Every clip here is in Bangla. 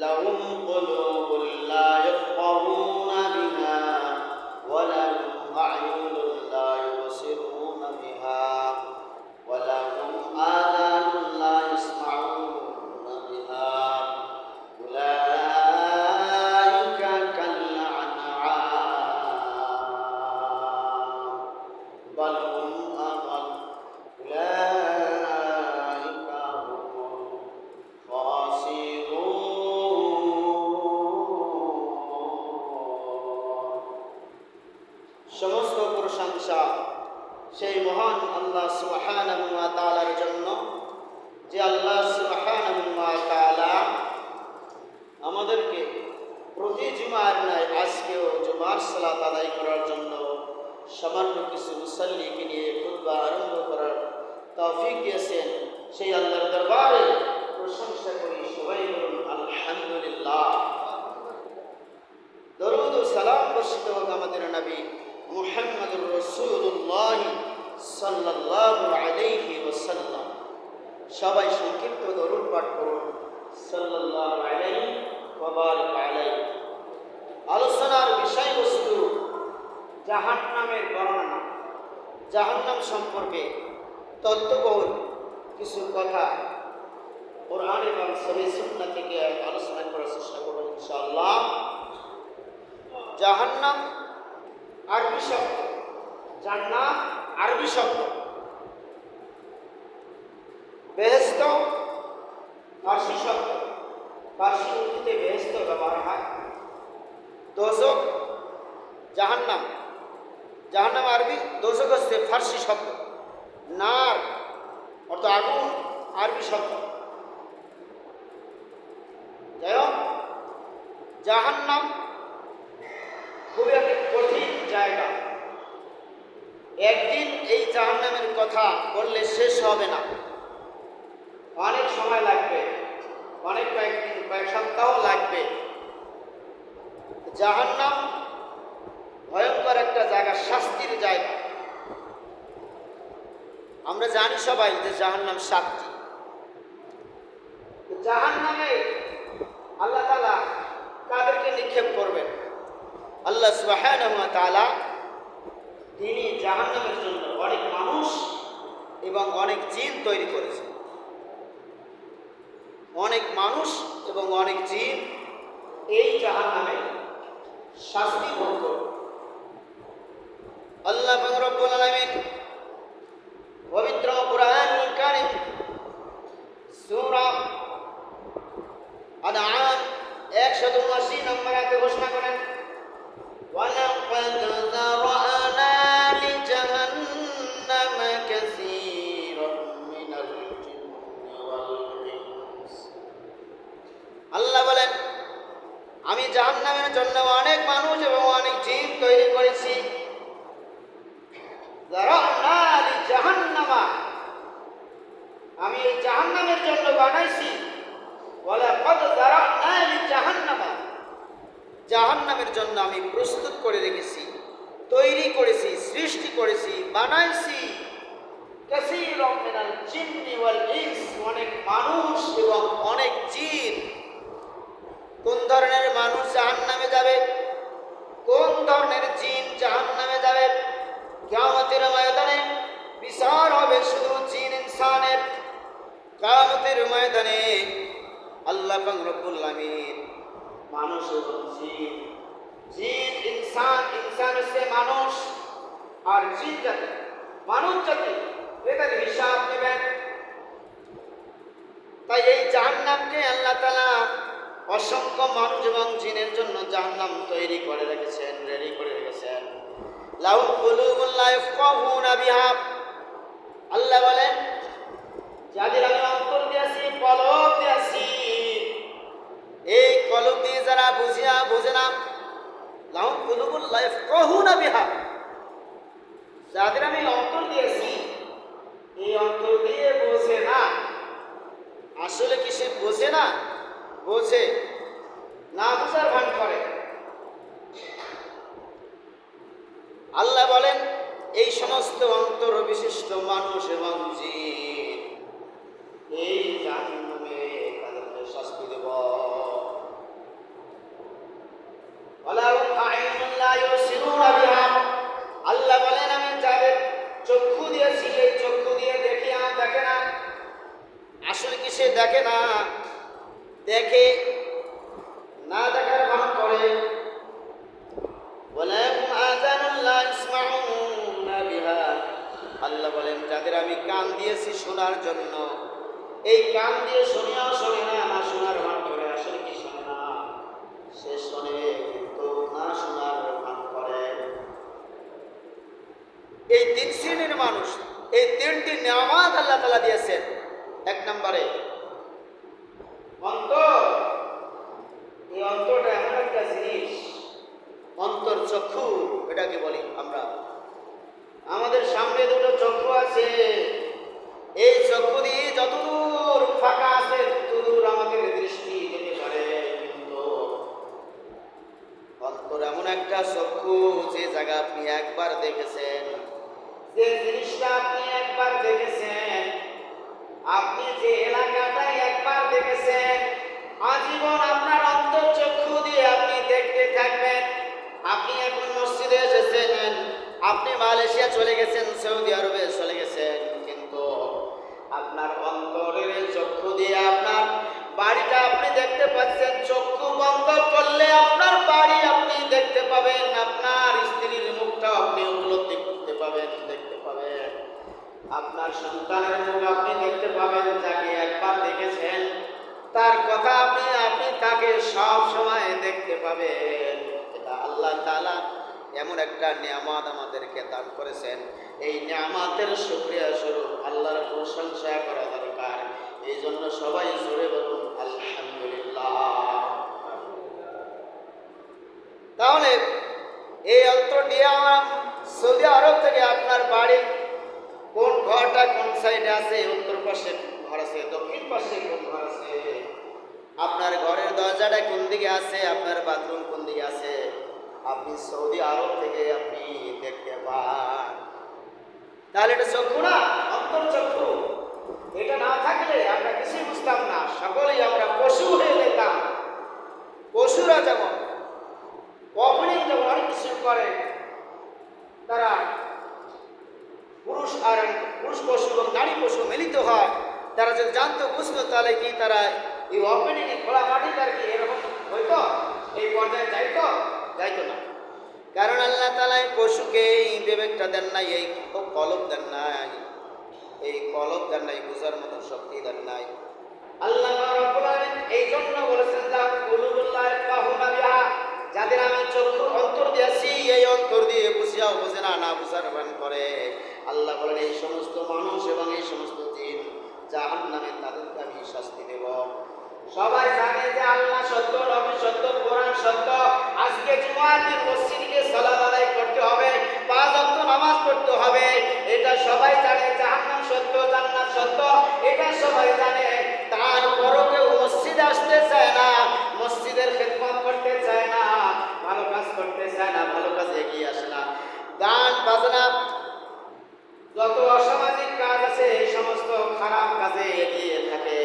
লাহুম কুলুবুন লা ইয়াফকাহুনা বিহা ওয়া লাহুম আ'য়ুনুন লা ইউবসিরুনা বিহা ওয়া লাহুম আযানুন লা ইয়াসমাউনা বিহা উলাইকা কাল আনআম বাল হুম আযাল উলাইকা হুমুল খাসিরুন। সমস্ত প্রশংসা সেই মহান আল্লাহ সুবহানাহু ওয়া তাআলার জন্য, যে আল্লাহ সুবহানাহু ওয়া তাআলা আমাদেরকে প্রতি জুমার ন্যায় আজকেও জুমার সালাত আদায় করার জন্য সামান্য কিছু মুসাল্লিকে নিয়ে খুতবা আরম্ভ করার তৌফিক দিয়েছেন। সেই আল্লাহর দরবারে প্রশংসা করি, সবাই বলুন আলহামদুলিল্লাহ। দরুদ ও সালাম বর্ষিত হোক আমাদের নবী মুহাম্মদুর রাসূলুল্লাহ সাল্লাল্লাহু আলাইহি ওয়াসাল্লাম। সবাই সংক্ষিপ্ত দরুদ পাঠ করুন, সাল্লাল্লাহু আলাইহি ওয়া বারাক আলাইহি। আলোচনার বিষয়বস্তু জাহান্নামের বর্ণনা, জাহান্নাম সম্পর্কে তত্ত্ববহুল কিছু কথা কোরআন এবং সহিহ সুন্নাহ থেকে আলোচনা করার চেষ্টা করব ইনশাআল্লাহ। জাহান্নাম আরবি শব্দ, জান্নাত আরবি শব্দ, বেহেশত ফার্সি শব্দ, ফার্সি উর্দুতে বেহেশত ব্যবহার হয়। দোজখ, জাহান্নাম, জাহান্নাম আরবি, দোজখ হচ্ছে ফার্সি শব্দ। নার অর্থ আগুন, আরবি শব্দ। যাই হোক, জাহান্নাম খুবই একটা কঠিন জায়গা। একদিন এই জাহান্নামের কথা বললে শেষ হবে না, অনেক সময় লাগবে, অনেক কয়েকদিন, কয়েক সপ্তাহ লাগবে। জাহান্নাম ভয়ঙ্কর একটা জায়গা, শাস্তির জায়গা। আমরা জানি সবাই যে জাহান্নাম 7টি। জাহান্নামে আল্লাহ তাআলা কাদেরকে নিক্ষেপ করবেন? আল্লাহ সুবহানাহু ওয়া তাআলা তিনি জাহান্নামের জন্য অনেক মানুষ এবং অনেক জিন তৈরি করেছেন। অনেক মানুষ এবং অনেক জিন এই জাহান্নামে শাস্তি ভোগ করবে। আল্লাহ রাব্বুল আলামিন পবিত্র কুরআনুল কারীম সূরা আনআম 179 নম্বর আয়াতে ঘোষণা করেন, ওয়ালাকাদ যারা'না লিজাহান্নামা কাসীরাম মিনাল জিন্নি ওয়াল ইনস। আল্লাহ বলেন, আমি জাহান্নামের জন্য অনেক মানুষ এবং অনেক জিন তৈরি করেছি। যারা'না লিজাহান্নামা, আমি এই জাহান্নামের জন্য বানাইছি। ওয়ালাকাদ যারা'না লিজাহান্নামা, জাহান্নামের জন্য আমি প্রস্তুত করে রেখেছি, তৈরি করেছি, সৃষ্টি করেছি, বানাইছি। কাসীরাম মিনাল জিন্নি ওয়াল ইনস, অনেক মানুষ এবং অনেক জিন। কোন ধরনের মানুষ জাহান্নামে যাবে, কোন ধরনের জিন জাহান্নামে যাবে? কিয়ামতের ময়দানে বিচার হবে শুধু জিন ইনসানের। কিয়ামতের ময়দানে আল্লাহ পাক রব্বুল আলামিন মানুষ এবং জিন, জিন ইনসান, ইনসান হচ্ছে মানুষ, আর জিন জাতি মানব জাতি, এটার হিসাব নেবেন। তাই এই জাহান্নামকে আল্লাহ তাআলা অসংখ্য মানুষ এবং জিনের জন্য জাহান্নাম তৈরি করে রেখেছেন, রেডি করে রেখেছেন। লাহুম কুলুবুন লা ইয়াফকাহুনা বিহা, আল্লাহ বলেন যাদের আমি অন্তর দিয়েছি, কলব দিয়েছি, এই কলব দিয়ে যারা বোঝে না, লাহুম কুলুবুন লা ইয়াফকাহুনা বিহা, যাদের আমি অন্তর দিয়েছি, এই অন্তর দিয়ে বোঝে না। আসলে কি সে বোঝে না? বোঝে না, বোঝার ভান করে। আল্লাহ বলেন এই সমস্ত অন্তর বিশিষ্ট মানুষ এবং জিন এই জাহান্নামে তাদেরকে শাস্তি দেব। দেখে, না দেখার ভান করে। ওয়ালাহুম আযানুন লা ইসমাউনা বিহা, আল্লাহ বলেন যাদের আমি কান দিয়েছি শোনার জন্য, এই কান দিয়ে শুনিয়াও শোনে না, না শোনার ভান করে। আসলে কি শোনে না? সে শোনে কিন্তু না শোনার ভান করে। এই তিন শ্রেণীর মানুষ, এই তিনটি নিয়ামত আল্লাহ তাআলা দিয়েছেন। এক নম্বরে অন্তর। এই অন্তরটা এমন একটা জিনিস, অন্তর চক্ষু এটাকে বলি আমরা। আমাদের সামনে দুটো চক্ষু আছে, এই চক্ষু দিয়ে যতদূর ফাঁকা আছে ততদূর আমাদের দৃষ্টি যেতে পারে। কিন্তু অন্তর এমন একটা চক্ষু, যে জায়গা আপনি একবার দেখেছেন, যে জিনিসটা আপনি একবার দেখেছেন, আপনি যে এলাকাটাই একবার দেখেছেন, আজীবন আপনার অন্তর চক্ষু দিয়ে আপনি দেখতে থাকবেন। আপনি এখন মসজিদে এসেছেন, আপনি মালয়েশিয়া চলে গেছেন, সৌদি আরবে চলে গেছেন, কিন্তু আপনার অন্তরের চক্ষু দিয়ে আপনার বাড়িটা আপনি দেখতে পাচ্ছেন। চক্ষু বন্ধ করলে আপনার বাড়ি আপনি দেখতে পাবেন, আপনার স্ত্রীর মুখটা আপনি উপলব্ধি করতে পাবেন, দেখতে পাবেন। আপনার সন্তানের মুখ আপনি দেখতে পাবেন, যাকে একবার দেখেছেন তার কথা আপনি তাকে সব সময় দেখতে পাবেন। এটা আল্লাহ তাআলা এমন একটা নিয়ামত আমাদেরকে দান করেছেন। এই নিয়ামতের শুকরিয়া স্বরূপ আল্লাহর প্রশংসা করা দরকার। এই জন্য সবাই জোরে বলুন আলহামদুলিল্লাহ। তাহলে এই অন্তর দিয়ে আমার সৌদি আরব থেকে আপনার বাড়ির কোন ঘরটা কোন সাইডে আছে, উত্তর পাশে ঘর আছে, দক্ষিণ পাশে কোন ঘর আছে, আপনার ঘরের দরজাটা কোন দিকে আছে, আপনার বাথরুম কোন দিকে আছে, আপনি সৌদি আরব থেকে আপনি দেখতে পান। তাহলে এটা চক্ষু না, অন্তর চক্ষু। এটা না থাকলে আমরা কিছুই বুঝতাম না, সকলেই আমরা পশু হয়ে যেতাম। পশুরা যেমন কখনই যেমন অনেক কিছু করে, তারা পুরুষ পশু এবং নারী পশু মিলিত হয়। তারা যদি জানতো বুঝতো, তাহলে কি তারা এই ওপেনিংয়ে খোলা মাটিতে আর কি এরকম হইতো, এই পর্যায়ে যাইতো না। কারণ আল্লাহ তাআলা এই পশুকে এই বিবেকটা দেন নাই, এই কলব দেন নাই, এই কলব দেন নাই, বুঝার মতো শক্তি দেন নাই। আল্লাহ রাব্বুল আলামিন এই জন্য বলেছেন যা কুলুবুল্লাহ ইয়াফকাহুনা বিহা, যাদের আমি চক্ষু অন্তর দিয়েছি, এই অন্তর দিয়ে বুঝিয়াও বোঝে না, না বুঝার ভান করে। আল্লাহ বলেন এই সমস্ত মানুষ এবং এই সমস্ত জিন জাহান্নামে তাদেরকে আমি শাস্তি দেব। সবাই জানে যে আল্লাহ সত্য, নবী সত্য, কোরআন সত্য। আজকে জুমার দিন মসজিদে গিয়ে সালাত আদায় করতে হবে, 5 ওয়াক্ত নামাজ পড়তে হবে, এটা সবাই জানে। জাহান্নাম সত্য, জান্নাত সত্য, এটা সবাই জানে। তারপরও কেউ মসজিদে আসতে চায় না, মসজিদের খেদমত করতে চায় না, ভালো কাজ করতে চায় না, ভালো কাজে এগিয়ে আসে না। গান বাজনা যত অসামাজিক কাজ আছে এই সমস্ত খারাপ কাজে এগিয়ে থাকে।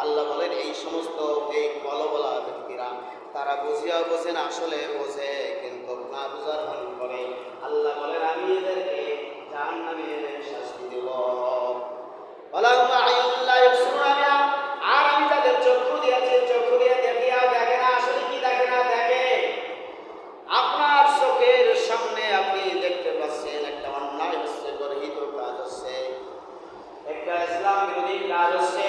আল্লাহ বলেন এই সমস্ত এই কলবলা ব্যক্তিরা তারা বুঝিয়া বোঝে না, আসলে বোঝে কিন্তু না বুঝার ভান করে। আল্লাহ বলেন আমি এদেরকে জাহান্নামে শাস্তি দেব। আর আমি তাদের চক্ষু দিয়েছি, চক্ষু দিয়ে দেখিয়া দেখে না। আসলে কি দেখে না? দেখে। আপনার চোখের সামনে আপনি দেখতে পাচ্ছেন একটা অন্যায় হচ্ছে, গর্হিত কাজ হচ্ছে, একটা ইসলাম বিরোধী কাজ হচ্ছে।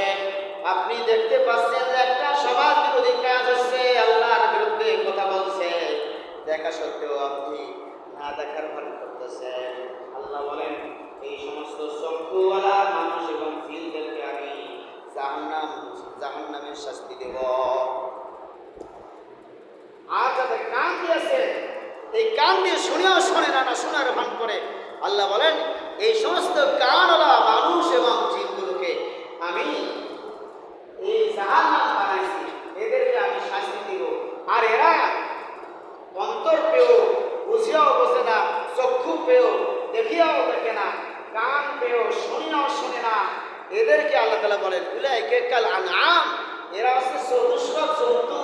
আপনি দেখতে পাচ্ছেন যে একটা সমাজ বিরোধী কাজ হচ্ছে, আল্লাহর বিরুদ্ধে কথা বলছে, দেখা সত্ত্বেও আপনি না দেখার ভান করতেছেন। আল্লাহ বলেন এই সমস্ত চক্ষুওয়ালা মানুষ এবং জিনদেরকে আমি জাহান্নামের শাস্তি দেব। আর যাদের কান দিয়েছে, এই কান দিয়ে শুনেও শোনে না, না শোনার ভান করে। আল্লাহ বলেন এই সমস্ত কানওয়ালা মানুষ এবং জিনগুলোকে আমি এই জাহান্নাম বানাইছি, এদেরকে আমি শাস্তি দিব। আর এরা অন্তর পেয়েও বুঝিয়াও বোঝে না, চক্ষু পেয়েও দেখিয়াও দেখে না, কান পেয়েও শুনিয়াও শোনে না, এদেরকে আল্লাহ তাআলা বলেন উলাইকা কাল আনআম, এরা হচ্ছে জন্তু,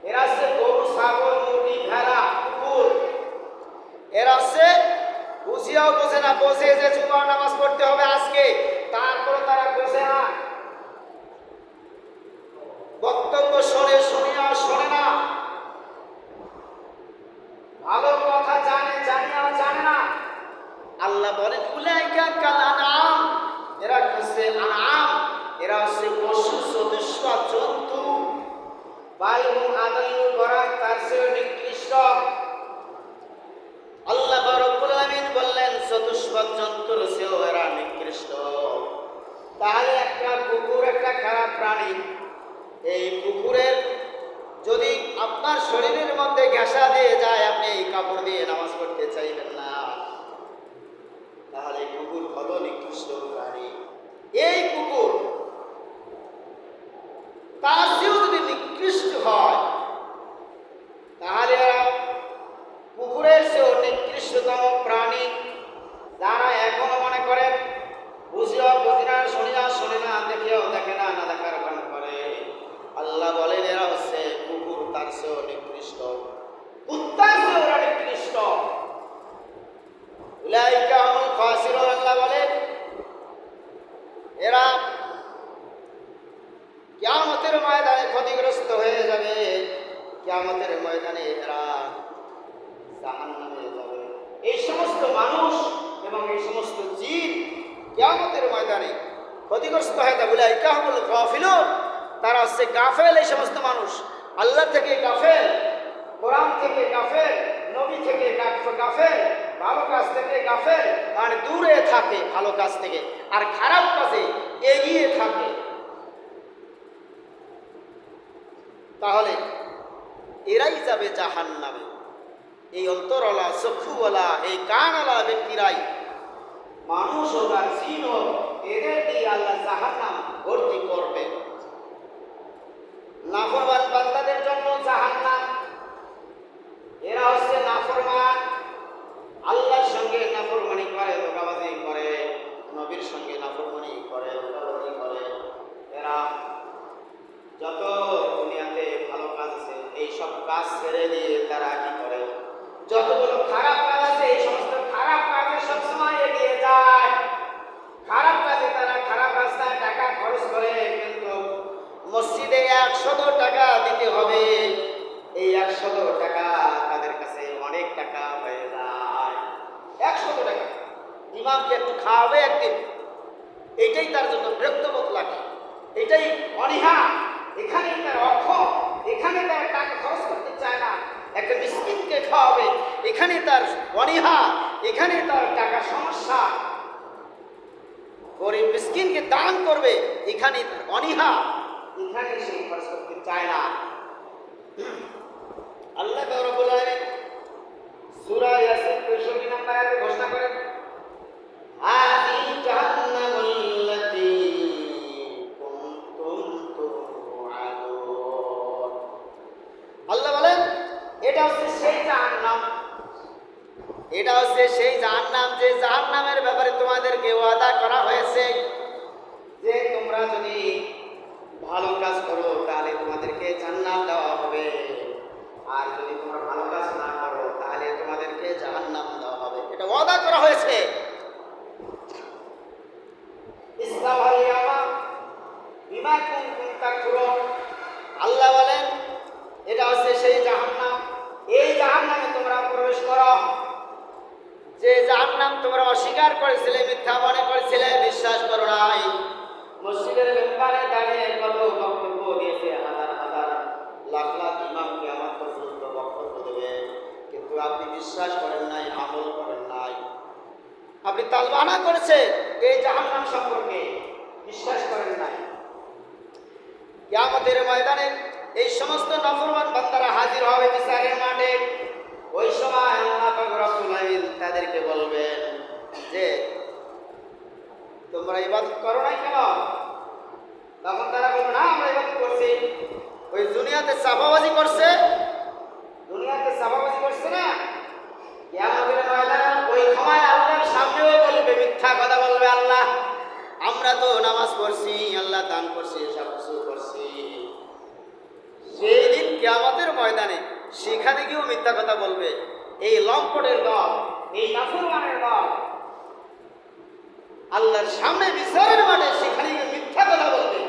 এরা হচ্ছে গরু, ছাগল, মুরগি, ভেড়া, কুকুর। এরা হচ্ছে বুঝিয়াও বোঝে না, বোঝে যে জুমার নামাজ পড়তে হবে আজকে, তারপরে তারা বোঝে না। বালহুম আদাল্লু বরং তার চেয়ে নিকৃষ্ট। আল্লাহ রাব্বুল আলামিন বললেন চতুষ্পদ জন্তুর চেয়েও এরা নিকৃষ্ট। তাহলে একটা কুকুর একটা খারাপ প্রাণী, এই কুকুরের যদি আপনার শরীরের মধ্যে ঘেঁষা দিয়ে যায়, আপনি এই কাপড় দিয়ে নামাজ পড়তে চাইবেন না, তাহলে কুকুর কত নিকৃষ্ট প্রাণী। এই কুকুর তার চেয়েও যদি নিকৃষ্ট হয়, তাহলে কুকুরের চেয়েও নিকৃষ্টতম প্রাণী। যারা এখনো মনে করেন বুঝিও বুঝি না, শুনি না, দেখেও দেখে না, না দেখার ভান করে, আল্লাহ বলেন এরা হচ্ছে কুকুর তার চেয়েও নিকৃষ্ট, কুত্তার চেয়েও ওরা নিকৃষ্ট। উলাইকা হুমুল খাসিরুন, আল্লাহ বলেন এরা কিয়ামতের ময়দানে ক্ষতিগ্রস্ত হয়ে যাবে। কিয়ামতের ময়দানে এরা জাহান্নামে যাবে। এই সমস্ত মানুষ এবং এই সমস্ত জিন কিয়ামতের ময়দানে ক্ষতিগ্রস্ত হয়ে যাবে। উলাইকা হুমুল গাফিলুন, তারা হচ্ছে গাফেল। এই সমস্ত মানুষ আল্লাহ থেকে গাফেল, কোরআন থেকে গাফেল, নবী থেকে গাফেল, ভালো কাজ থেকে গাফেল, মানে দূরে থাকে ভালো কাজ থেকে, আর খারাপ কাজে এগিয়ে থাকে। তাহলে এরাই যাবে জাহান্নামে। এই অন্তরওয়ালা, চক্ষুওয়ালা, এই কানওয়ালা ব্যক্তিরাই, মানুষ হোক আর জিন হোক, এদের দিয়ে আল্লাহ জাহান্নাম ভর্তি করবে। নাফরমান বান্দাদের জন্য জাহান্নাম। এরা হচ্ছে নাফরমান, আল্লাহর সঙ্গে নাফরমানি করে, ধোঁকাবাজি করে, নবীর সঙ্গে নাফরমানি করে, ধোঁকাবাজি করে। এরা যত দুনিয়াতে ভালো কাজ আছে এই সব কাজ ছেড়ে দিয়ে তারা কি করে, যতগুলো খারাপ কাজ আছে এই সমস্ত খারাপ কাজে সবসময় এগিয়ে যায়। খারাপ কাজে তারা খারাপ রাস্তায় টাকা খরচ করে, কিন্তু মসজিদে 100 টাকা দিতে হবে, এই 100 টাকা তাদের কাছে অনেক টাকা হয়ে যায়। 100 টাকা ইমামকে একটু খাওয়াবে একদিন, এটাই তার জন্য বিরক্তবোধ লাগে, এটাই অনীহা। এখানে তার অর্থ, এখানে তার টাকা খরচ করতে চায় না। একটা মিসকিনকে খাওয়াবে, এখানে তার অনীহা, এখানে তার টাকা সমস্যা। গরিব মিসকিনকে দান করবে, এখানে তার অনীহা, এখানে সে খরচ করতে চায় না। আল্লাহ রাব্বুল আলামিন সূরা ইয়াসিন 63 নম্বর আয়াতে ঘোষণা করেন, হাযিহি জাহান্নামুল্লাতী কুনতুম তুআদুন। আল্লাহ বলেন এটা হচ্ছে সেই জাহান্নাম, এটা হচ্ছে সেই জাহান্নাম যে জাহান্নামের ব্যাপারে তোমাদেরকে ওয়াদা করা হয়েছে যে তোমরা যদি ভালো কাজ করো তাহলে তোমাদেরকে জান্নাত দেওয়া হবে, আর যদি তোমরা ভালো কাজ না করো তাহলে তোমাদেরকে জাহান্নাম দেওয়া হবে। এটা ওয়াদা করা হয়েছে। ইসলাম আলিয়ামা বিমা কুনতুম তাকফুরুন। আল্লাহ বলেন এটা হচ্ছে সেই জাহান্নাম, এই জাহান্নামে তোমরা প্রবেশ করো। যে জাহান্নাম তোমরা অস্বীকার করেছিলে, মিথ্যা মনে করেছিলে, বিশ্বাস করো নাই। মসজিদের মেম্বারে দাঁড়িয়ে কত বক্তব্য দিয়েছে, হাজার হাজার লাখ লাখ ইমাম কিয়ামত পর্যন্ত বক্তব্য দেবে, কিন্তু আপনি বিশ্বাস করেন নাই, আমল করেন নাই। আপনি তালবানা করেছেন এই জাহান্নাম সম্পর্কে, বিশ্বাস করেন নাই। কিয়ামতের ময়দানে এই সমস্ত নাফরমান বান্দারা হাজির হবে বিচারের মাঠে। ওই সময় আল্লাহ পাক রব্বুল আলামিন তাদেরকে বলবেন যে তোমরা ইবাদত করো নাই কেন? তখন তারা বলবে না আমরা ইবাদত করছি। ওই দুনিয়াতে চাপাবাজি করছে, দুনিয়াতে চাপাবাজি করছে না, কিয়ামতের ময়দানে ওই সময় আল্লাহর সামনেও বলবে, মিথ্যা কথা বলবে, আল্লাহ আমরা তো নামাজ পড়ছি, আল্লাহ দান করছি, সব কিছু করছি। সেই দিন কিয়ামতের ময়দানে সেখানে গিয়েও মিথ্যা কথা বলবে। এই লম্পটের দল, এই নাফরমানের দল আল্লাহর সামনে বিচারের মাঠে সেখানে গিয়ে মিথ্যা কথা বলবে।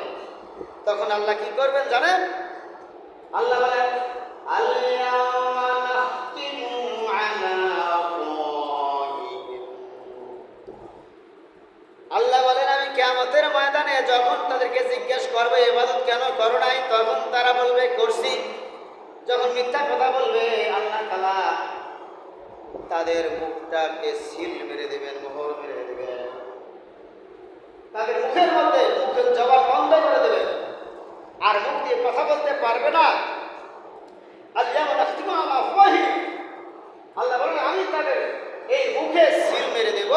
তখন আল্লাহ কি করবেন জানেন? আল্লাহ বলেন আল-ইয়াওমা নাখতিমু আলা আফওয়াহিহিম। আল্লাহ বলেন আমি কিয়ামতের ময়দানে যখন তাদেরকে জিজ্ঞেস করবে ইবাদত কেন করো নাই, তখন তারা বলবে করছি। যখন মিথ্যা কথা বলবে আল্লাহ তাআলা তাদের মুখটাকে সিল মেরে দেবেন, মোহর মেরে দেবেন। তাদের মুখের মধ্যে মুখের জবাব বন্ধ করে দেবেন, আর মুখ দিয়ে কথা বলতে পারবে না। আল্লাহ বলেন আমি তাদের এই মুখে সিল মেরে দেব,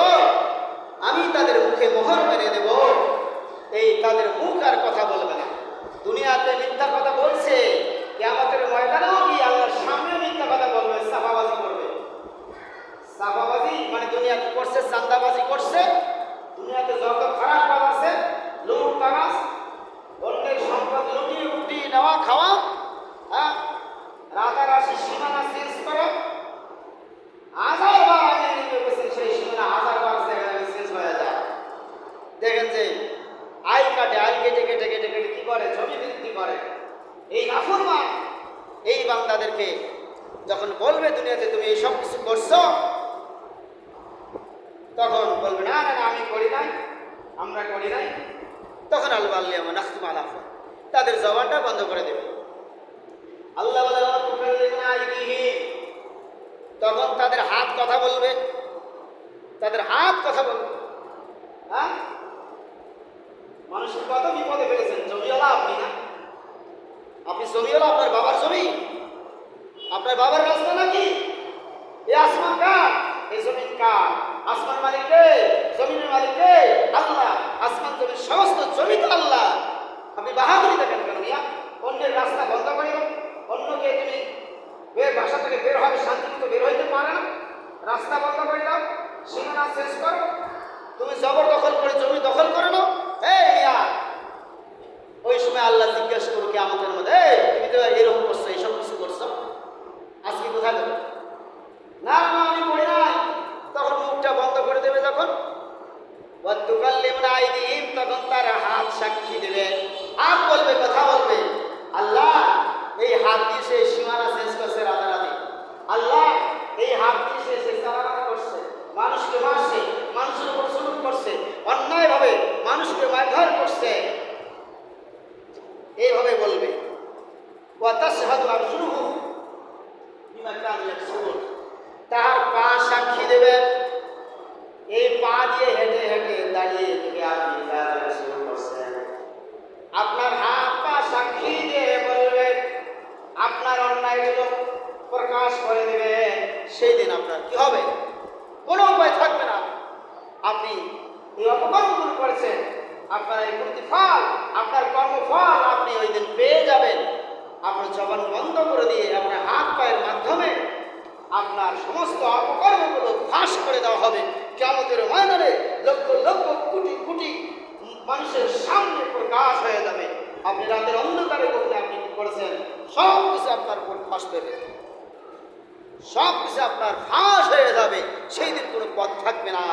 আমি তাদের মুখে মোহর মেরে দেব, এই তাদের মুখ আর কথা বলবে না। দুনিয়াতে মিথ্যা কথা বলছে, কিয়ামতের ময়দানেও কি আল্লাহর সামনে মিথ্যা কথা বলবে, সাফাবাজি করবে। সাফাবাজি মানে দুনিয়াতে করছে, চান্দাবাজি করছে, দুনিয়াতে যত খারাপ কাজ আছে, লুটতরাজ, অন্যের সম্পদ লুটিয়ে নেওয়া খাওয়া, হ্যাঁ, রাতারাশি সীমানা চেঞ্জ করা, হাজারবার আগে নিয়ে গেছেন সেই সীমানা হাজারবার চেঞ্জ হয়ে যায়। দেখেন যে আইল কাটে, আইল কেটে কেটে কেটে কেটে কি করে, জমি বিক্রি করে। এই নাফরমান এই বান্দাদেরকে যখন বলবে দুনিয়াতে তুমি এই সব কিছু করছো, তখন বলবে না না আমি করি নাই, আমরা করি নাই। তখন আল্লাহ তাদের জবানটা বন্ধ করে দেবে। আল্লাহ তখন তাদের হাত কথা বলবে, তাদের হাত কথা বলবে। হ্যাঁ, মানুষের কত বিপদে ফেলেছেন। জমিওয়ালা আপনি না, আপনি জমিওয়ালা, আপনার বাবার জমি, আপনার বাবার রাস্তা নাকি? এই আসমান কার, এই জমিন কার? আসমান মালিক কে, জমিনের মালিক কে? আল্লাহ। আসমান জমির সমস্ত জমি তো আল্লাহ। আপনি বাহাদুরি দেখেন কেন মিয়া? অন্যের রাস্তা বন্ধ করে দাও, অন্যকে তুমি বাসা থেকে বের হবে শান্তি মতো বের হইতে পারে না, রাস্তা বন্ধ করে দাও, সীমানা শেষ করো, তুমি জবরদখল করে জমি দখল করে নাও। এই মিয়া, ওই সময় আল্লাহ জিজ্ঞেস করো কিয়ামতের মধ্যে, তুমি তো এরকম করছো, এইসব কিছু করছো, আজকে কোথায় দেবে? না না আমি করি নাই। তখন মুখটা বন্ধ করে দেবে। যখন তখন তার হাত সাক্ষী দেবে, হাত বলবে, কথা বলবে। আল্লাহ এই হাত দিয়ে সে সীমানা শেষ করছে রাতারাতি, আল্লাহ এই হাত দিয়ে সে চালাবাদ করছে, মানুষকে মারছে, মানুষের উপর জুলুম করছে, অন্যায়ভাবে মানুষকে মারধর করছে, এইভাবে বলবে। তার পা সাক্ষী দেবে, এই পা দিয়ে হেঁটে হেঁটে দাঁড়িয়ে থেকে আপনি শুরু করছেন। আপনার হাত পা সাক্ষী দিয়ে বলবে, আপনার অন্যায়গুলো প্রকাশ করে দেবে। সেই দিন আপনার কি হবে? কোনো উপায় থাকবে না। আপনি এই অপকর্মগুলো করেছেন, আপনার এই প্রতিফল, আপনার কর্মফল আপনি ওই দিন পেয়ে যাবেন। আপনার জবান বন্ধ করে দিয়ে আপনার হাত পায়ের মাধ্যমে আপনার সমস্ত অপকর্মগুলো ফাঁস করে দেওয়া হবে। কিয়ামতের ময়দানে লক্ষ লক্ষ কোটি কোটি মানুষের সামনে প্রকাশ হয়ে যাবে। আপনি রাতের অন্ধকারে করতে আপনি কি করেছেন, সব কিছু আপনার উপর ফাঁস পেবে, সব কিছু আপনার ফাঁস হয়ে যাবে। সেই দিন কোনো পথ থাকবে না,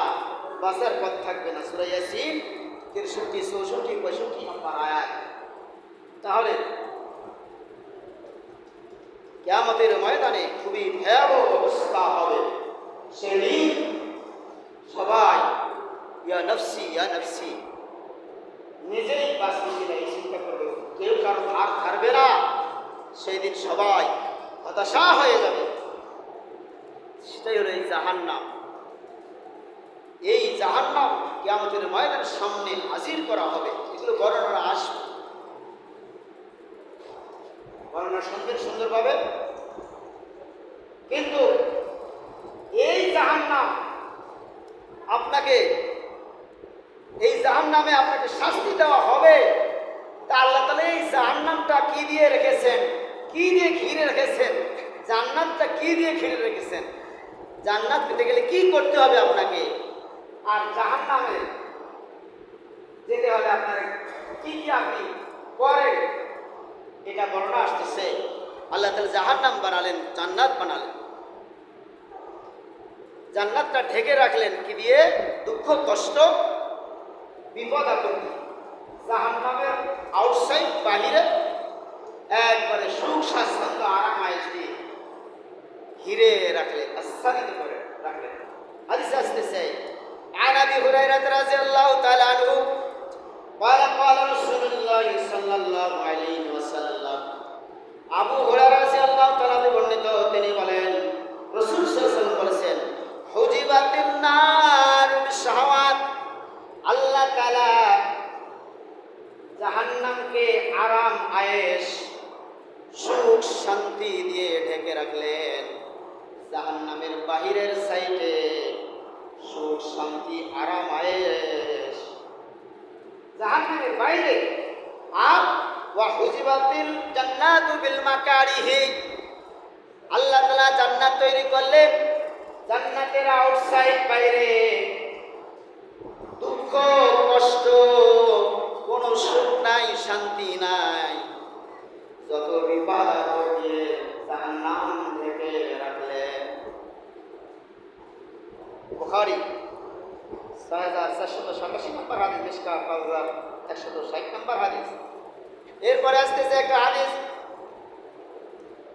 বাঁচার পথ থাকবে না। সূরা ইয়াসিন 63, 64, 65 নম্বর আয়াত। তাহলে কিয়ামতের ময়দানে খুবই ভয়াবহ অবস্থা হবে। সেদিন সবাই ইয়া নফসি ইয়া নফসি, নিজেই বাঁচতে এই চিন্তা করবে, কেউ কারো ধার ধারবে না। সেই দিন সবাই হতাশা হয়ে যাবে। সেটাই হলো এই জাহান্নাম। এই জাহান্নাম কিয়ামতের ময়দানের সামনে হাজির করা হবে। এগুলো বর্ণনা আসবে, বর্ণনা শুনবেন সুন্দরভাবে। কিন্তু এই জাহান্নাম আপনাকে, এই জাহান্নামে আপনাকে শাস্তি দেওয়া হবে। তা আল্লাহ তাআলা এই জাহান্নামটা কি দিয়ে রেখেছেন, কি দিয়ে ঘিরে রেখেছেন, জান্নাতটা কি দিয়ে ঘিরে রেখেছেন। জান্নাত পেতে গেলে কি করতে হবে আপনাকে, আর জাহান্নামে যেতে হলে আপনার কি কি আপনি করেন, এটা বর্ণনা আসতেছে। আল্লাহ তাআলা জাহান্নাম বানালেন, জান্নাত বানালেন। জান্নাতটা ঢেকে রাখলেন কি দিয়ে? দুঃখ কষ্ট বিপদ আপত্তি। জাহান্নামের আউটসাইড, বাহিরে একবারে সুখ স্বাচ্ছন্দ্য আরাম আয়েশ দিয়ে ঘিরে রাখলেন, আচ্ছাদিত করে রাখলেন। হাদিস আসতেছে عن ابي هريره رضي الله تعالى عنه قال رسول الله صلى الله عليه وسلم, আবু হুরায়রা রাদিয়াল্লাহু তিনি বলেন, রাসূল সাল্লাল্লাহু আলাইহি ওয়াসাল্লাম বলেছেন, হুজিবাতিন নার বিশ-শাহাওয়াত, আল্লাহ তাআলা জাহান্নামকে আরাম আয়েশ সুখ শান্তি দিয়ে ঢেকে রাখলেন। জাহান্নামের বাহিরের সাইডে সুখ শান্তি আরাম আয়েশ জাহান্নামের বাইরে। আর ওয়া হুজিবাতিল জান্নাতু বিল মাকারিহি, আল্লাহ তাআলা জান্নাত তৈরি করলেন, জান্নাতের আউটসাইড বাইরে দুঃখ কষ্ট কোনো সুখ নাই, শান্তি নাই, যত বিপদ দিয়ে জাহান্নাম থেকে রাখলেন। বুখারী ৬৪৮৭ নম্বর হাদিস, মিশকাত ৫১৬০ নম্বর হাদিস। এরপরে আসতেছে একটা হাদিস,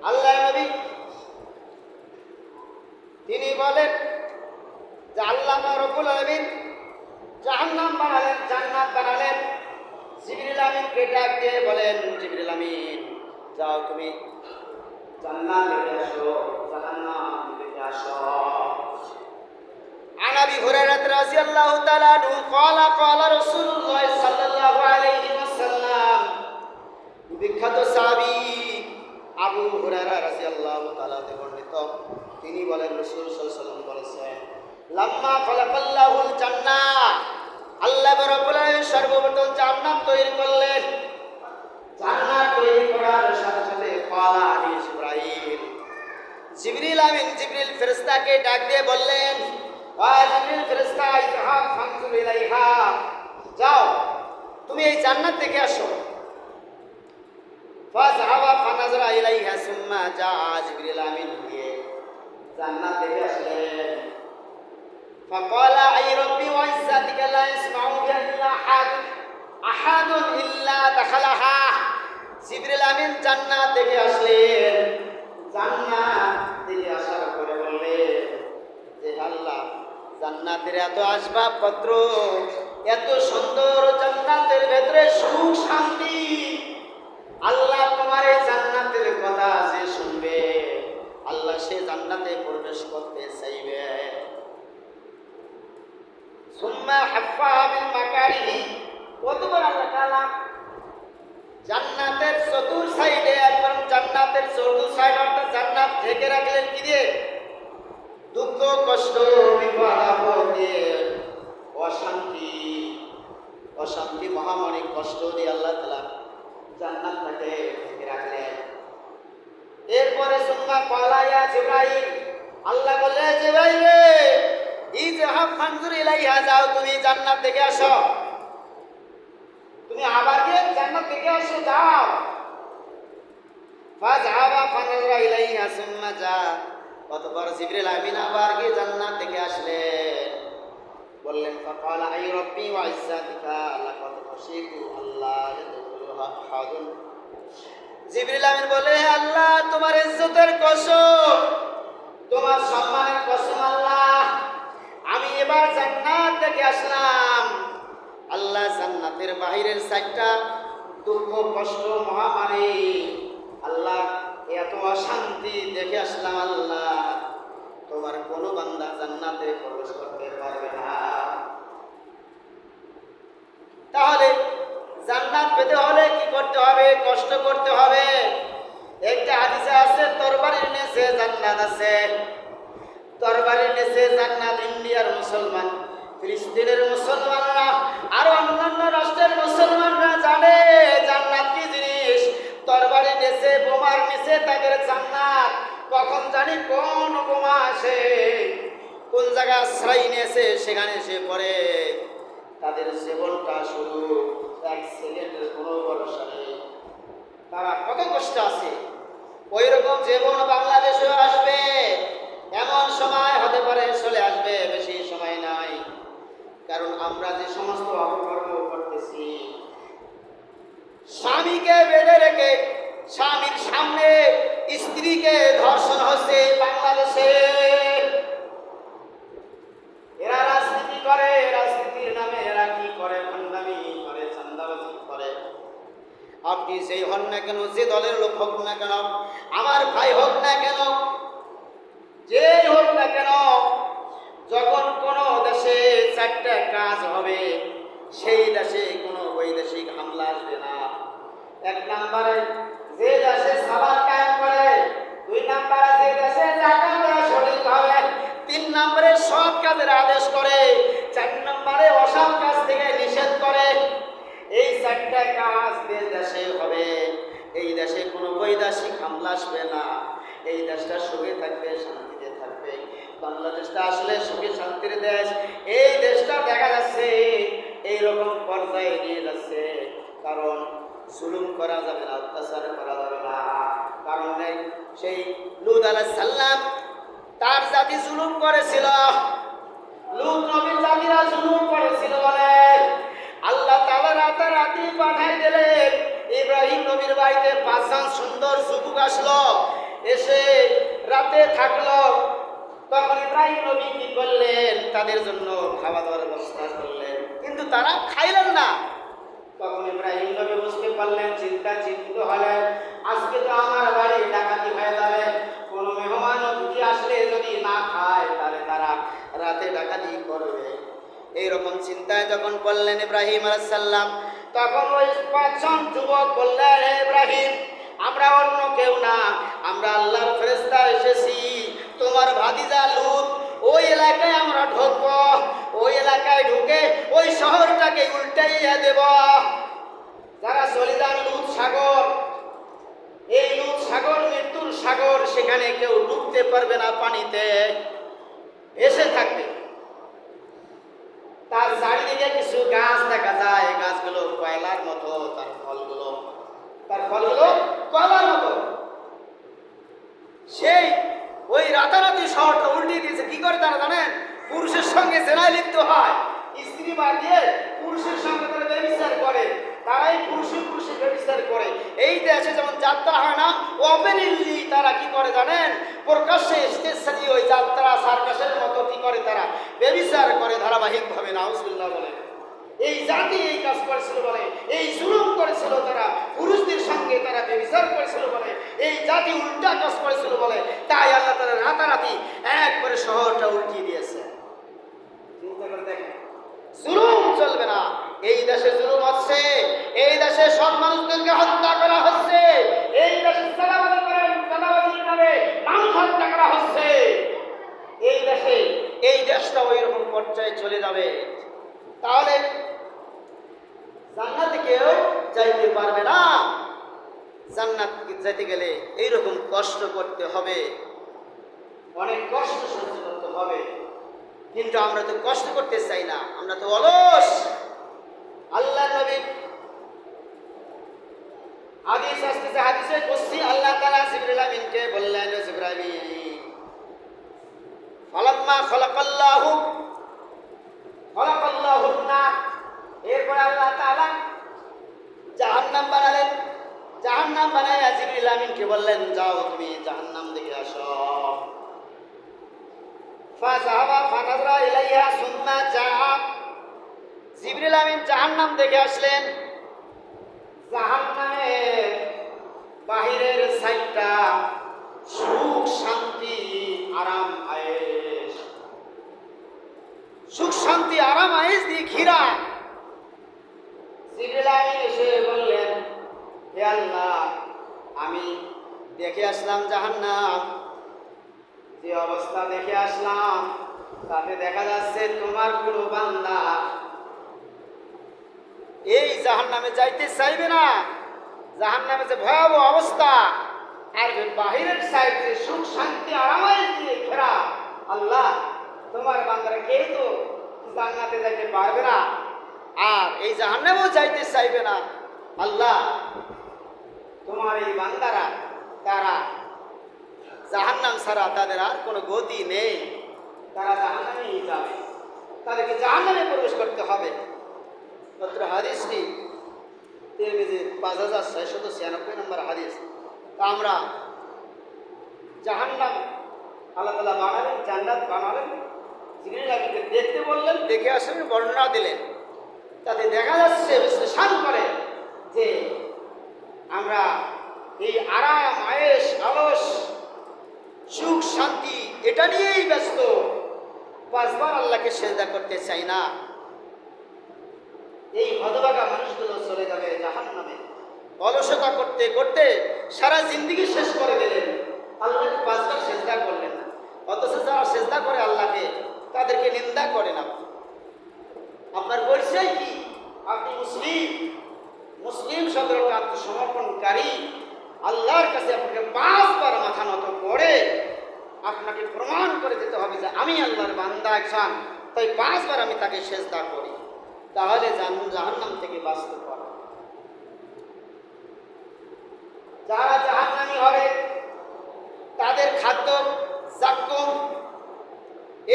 আল্লাহ নবী তিনি বলেন যে আল্লাহ রাব্বুল আলামিন জাহান্নাম বানালেন, জান্নাত বানালেন। জিবরিল আমিনকে ডাক দিয়ে বলেন, জিবরিল আমিন যাও তুমি জান্নাত দেখে আসো, জাহান্নাম দেখে আসো। عن ابي هريره رضي الله تعالى عنه قال قال رسول الله صلى الله عليه وسلم, বিখ্যাত সাহাবী আবু হুরায়রা রাদিয়াল্লাহু তাআলা থেকে বর্ণিত, তিনি বলেন রাসূল সাল্লাল্লাহু আলাইহি ওয়াসাল্লাম বলেছেন, লাম্মা খালাকাল্লাহুল জান্নাহ, আল্লাহ রাব্বুল আলামিন সর্বপ্রথম জান্নাত তৈরি করলেন। জান্নাত তৈরি করার সাথে সাথে ক্বালা আলী জিবরাইল, জিবরিল আমিন জিবরিল ফেরেশতাকে ডাক দিয়ে বললেন, ওয়া জিবরিল ফেরেশতা, ইযহাব ফানজুর ইলাইহা, যাও তুমি এই জান্নাত দেখে আসো। ফাযহাবা ফানাজরা ইলাইহা সুম্মা জাআ, জিবরিল আমিন গিয়ে জান্নাত দেখে আসলেন। ফাকালা আই রাব্বি ওয়া ইজ্জাতিকা লা ইয়াসমাউ বিহা ইল্লা আহাদুন ইল্লা দাখালাহা, জিবরিল আমিন জান্নাত দেখে আসলেন। জান্নাত দেখে আসার পরে বললেন যে আল্লাহ, জান্নাতের এত আসবাবপত্র, এত সুন্দর, জান্নাতের ভেতরে সুখ শান্তি, আল্লাহ তোমার এই জান্নাতের কথা যে শুনবে, আল্লাহ সে জান্নাতে প্রবেশ করতে চাইবে। সুম্মা হাফফাহা বিল মাকারিহি, কতবার আল্লাহ তাআলা জান্নাতের চতুর সাইডে, এবং জান্নাতের চতুর সাইড অর্থাৎ জান্নাত ঢেকে রাখলেন কি দিয়ে? দুঃখ কষ্ট বিপদ আপদ দিয়ে, অশান্তি অশান্তি মহামারী কষ্ট দিয়ে আল্লাহ তাআলা জান্নাতটাকে ঢেকে রাখলেন। এরপরে সুম্মা ক্বালা ইয়া জিবরাইল, আল্লাহ বললেন জিবরাইল রে, ইযহাব ফানজুর ইলাইহা, যাও তুমি জান্নাত দেখে আসো, তুমি আবার গিয়ে জান্নাত দেখে আসো, যাও। ফাযহাবা ফানাজরা ইলাইহা সুম্মা জা, অতঃপর জিবরিল আমিন আবার গিয়ে জান্নাত দেখে আসলেন। বললেন, ফাকালা আই রাব্বি ওয়া ইজ্জাতিকা লাকাদ খাশিতু আল্লাহ ইয়াদখুলুহা আহাদুন, জিবরিল আমিন বলে, হে আল্লাহ তোমার ইজ্জতের কসম, তোমার সম্মানের কসম আল্লাহ, আমি এবার জান্নাত দেখে আসলাম। আল্লাহ জান্নাতের বাহিরের সাইডটা দুঃখ কষ্ট মহামারী, আল্লাহ এত অশান্তি দেখে আসলাম, আল্লাহ তোমার কোন বান্দা জান্নাতে প্রবেশ করতে পারবে না। তাহলে জান্নাত পেতে হলে কি করতে হবে? কষ্ট করতে হবে। একটা হাদিসে আছে, তরবারির নিচে জান্নাত আছে। তরবারির নিচে জান্নাত ইন্ডিয়ার মুসলমান, ফিলিস্তিনের মুসলমানরা আর অন্যান্য রাষ্ট্রের মুসলমানরা জানে জান্নাত কি জিনিস। তরবারির নিচে, বোমার নিচে তাদের জান্নাত। কখন জানি কোন বোমা আসে, কোন জায়গা আশ্রয় নিয়েছে, সেখানে সে পড়ে, তাদের জীবনটা শুরু 1 সেকেন্ডের কোনো ভরসা নেই। তারা কত কষ্ট আছে। ওই রকম জীবন বাংলাদেশেও আসবে, এমন সময় হতে পারে চলে আসবে, বেশি সময় নাই। কারণ আমরা যে সমস্ত অপকর্ম করতেছি, স্বামীকে বেঁধে রেখে স্বামীর সামনে স্ত্রীকে ধর্ষণ হচ্ছে বাংলাদেশে। এরা রাজনীতি করে, রাজনীতির নামে এরা কি করে? ভণ্ডামি করে, চাঁদাবাজি করে। আপনি যেই হন না কেন, যে দলের লোক হোক না কেন, আমার ভাই হোক না কেন, যেই হোক না কেন, যখন কোনো দেশে চারটা কাজ হবে, সেই দেশে কোনো বৈদেশিক হামলা আসবে না। এক নম্বরে যে দেশে সালাত কায়েম করে, দুই নম্বরে যে দেশে যাকাত দেওয়া শরীক হবে, তিন নম্বরে সৎ কাজের আদেশ করে, চার নম্বরে অসৎ কাজ থেকে নিষেধ করে। এই চারটা কাজ যে দেশে হবে, এই দেশে কোনো বৈদেশিক হামলা আসবে না। এই দেশটা সুখে থাকবে, শান্তিতে থাকবে। বাংলাদেশটা আসলে সুখে শান্তির দেশ। এই দেশটা দেখা যাচ্ছে এইরকম পর্যায়ে নিয়ে যাচ্ছে, কারণ জুলুম করা যাবে না, অত্যাচার করা যাবে না। কারণ সেই লূত আলাইহিস সালাম তার জাতি জুলুম করেছিল, লূত নবীর জাতিরা জুলুম করেছিল বলে আল্লাহ তাআলা রাতারাতি পাঠাই দিলেন। ইব্রাহিম নবীর বাড়িতে 5 জন সুন্দর যুবক আসলো, এসে রাতে থাকলো। তখন ইব্রাহিম নবী কি করলেন, তাদের জন্য খাওয়া দাওয়ার ব্যবস্থা করলেন, কিন্তু তারা খাইলেন না। তখন ইব্রাহিম নবী বুঝতে পারলেন, চিন্তিত হলেন, আজকে তো আমার বাড়ি ডাকাতি হয়ে যাবে। কোনো মেহমান অতিথি আসলে যদি না খায়, তাহলে তারা রাতে ডাকাতি করবে। এইরকম চিন্তায় যখন করলেন ইব্রাহিম আলাইহিস সালাম, তখন ওই 5 জন যুবক বললেন, হে ইব্রাহিম, আমরা অন্য কেউ না, আমরা আল্লাহর ফেরেশতা এসেছি। তোমার ভাতিজা লূত ওই এলাকায় আমরা ঢুকবো, ওই এলাকায় ঢুকে ওই শহরটাকে উল্টাইয়া দেব। যারা চলে যান লূত সাগর, এই লূত সাগর মৃত্যুর সাগর, সেখানে কেউ ডুবতে পারবে না, পানিতে এসে থাকবে। তার চারিদিকে কিছু গাছ দেখা যায়, গাছগুলো কয়লার মতো, তার ফলগুলো কয়লার মতো। সেই ওই রাতারাতি শহরটা উল্টিয়ে দিয়েছে। কি করে তারা জানেন? পুরুষের সঙ্গে জেনায় লিপ্ত হয়, স্ত্রী বাদ দিয়ে পুরুষের সঙ্গে তারা ব্যভিচার করে, তারাই পুরুষে ব্যভিচার করে। এই দেশে যেমন যাত্রা হয় না, ওপেনলি তারা কি করে জানেন? প্রকাশ্যে স্টেজ সাজিয়ে ওই যাত্রা সার্কাসের মতো কি করে, তারা ব্যভিচার করে ধারাবাহিকভাবে। নাউজুবিল্লাহ বলে এই জাতি এই কাজ করেছিল বলে, এই জুলুম করেছিল, তারা পুরুষদের সঙ্গে তারা ব্যভিচার করেছিল বলে, এই জাতি উল্টা কাজ করেছিল বলে, তাই আল্লাহ তাআলা রাতারাতি একবারে শহরটা উল্টিয়ে দিয়েছে। চিন্তা করে দেখেন, জুলুম চলবে না। এই দেশে জুলুম হচ্ছে, এই দেশে সব মানুষদেরকে হত্যা করা হচ্ছে, এই দেশে চাঁদাবাজির নামে মানুষ হত্যা করা হচ্ছে। এই দেশটা ওই রকম পর্যায়ে চলে যাবে, তাহলে জান্নাতে কেউ যাইতে পারবে না। জান্নাত যেতে গেলে এইরকম কষ্ট করতে হবে, অনেক কষ্ট সহ্য করতে হবে। কিন্তু আমরা তো কষ্ট করতে চাই না, আমরা তো অলস। আল্লাহ নবী হাদিস আসতেছে, হাদিসে কুদসি আল্লাহ তাআলা জিবরিল আমিনকে বললেন, জিবরাইল, ফালাম্মা খালাকাল্লাহুন নার, এরপরে আল্লাহ তাআলা জাহান্নাম বানালেন। জাহান্নাম বানায় জিবরিল আমিনকে বললেন, যাও তুমি জাহান্নাম দেখে আসো। ফাযাহাবা ফানাযরা ইলাইহা সুম্মা জাআ, জিবরিল আমিন জাহান্নাম দেখে আসলেন। জাহান্নামের বাহিরের সাইডটা সুখ শান্তি আরাম আয়েশ, সুখ শান্তি আরাম আয়েশ দিয়ে ঘিরা। জিবরিল আমিন এসে বললেন, হে আল্লাহ, আমি দেখে আসলাম জাহান্নাম, যে অবস্থা দেখে আসলাম তাতে দেখা যাচ্ছে তোমার কোনো বান্দা এই জাহান্নামে যাইতে চাইবে না। জাহান্নামে যে ভয়াবহ অবস্থা, আর বাহিরের সাইডে সুখ শান্তি আরামায় দিয়ে ঘেরা। আল্লাহ, তোমার বান্দারা কেউ তো জান্নাতে যাইতে পারবে না, আর এই জাহান্নামেও যাইতে চাইবে না। আল্লাহ, তোমার এই বান্দারা তারা জাহান্নাম ছাড়া তাদের আর কোনো গতি নেই, তারা জাহান্নামেই যাবে, তাদেরকে জাহান্নামে প্রবেশ করতে হবে। মাত্র হাদিসটি তিরমিজির 5696 নম্বর হাদিস। তা আমরা জাহান্নাম আল্লাহ তাআলা বানালেন, জান্নাত বানালেন, জিবরিল আমিনকে দেখতে বললেন, দেখে আসলেন, বর্ণনা দিলেন। তাতে দেখা যাচ্ছে, বিশ্লেষণ করে যে আমরা এই আরাম আয়েশ আলস সুখ শান্তি এটা নিয়েই ব্যস্ত, পাঁচবার আল্লাহকে সেজদা করতে চাই না। এই হতভাগা মানুষগুলো চলে যাবে জাহান্নামে। অলসতা করতে করতে সারা জিন্দগি শেষ করে দিলেন, আল্লাহকে পাঁচবার সেজদা করলেন না। অথচ যারা সেজদা করে আল্লাহকে, তাদেরকে নিন্দা করে না। আপনার পরিচয় কি? আপনি মুসলিম। মুসলিম শব্দটা আত্মসমর্পণকারী। আল্লাহর কাছে আপনাকে পাঁচবার মাথা নত করে আপনাকে প্রমাণ করে দিতে হবে যে আমি আল্লাহর বান্দা একজন, তাই পাঁচবার আমি তাকে সেজদা করি। তাহলে জাহান্নাম থেকে বাঁচতে পারে। যারা জাহান্নামী হবে তাদের খাদ্য জাক্কুম।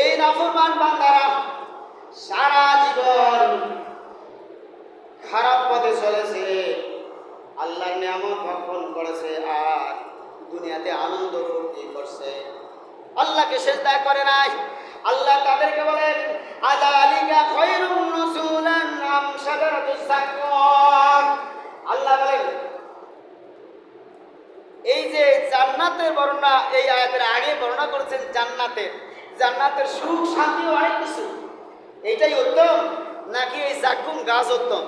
এই নাফরমান বান্দারা সারা জীবন খারাপ পথে চলেছে, আল্লাহর নিয়ামত ভক্ষণ করেছে, আর দুনিয়াতে আনন্দ ফুর্তি করছে, আল্লাহকে সেজদা করে নাই। আল্লাহ তাদেরকে বলেন আযালিকা খায়রুন নুজুলান আম শাজারাতুজ যাক্কুম। আল্লাহ বলেন এই যে জান্নাতের বর্ণনা এই আয়াতের আগে বর্ণনা করেছেন, জান্নাতের সুখ শান্তি অনেক কিছু, এইটাই উত্তম নাকি এই জাক্কুম গাছ উত্তম?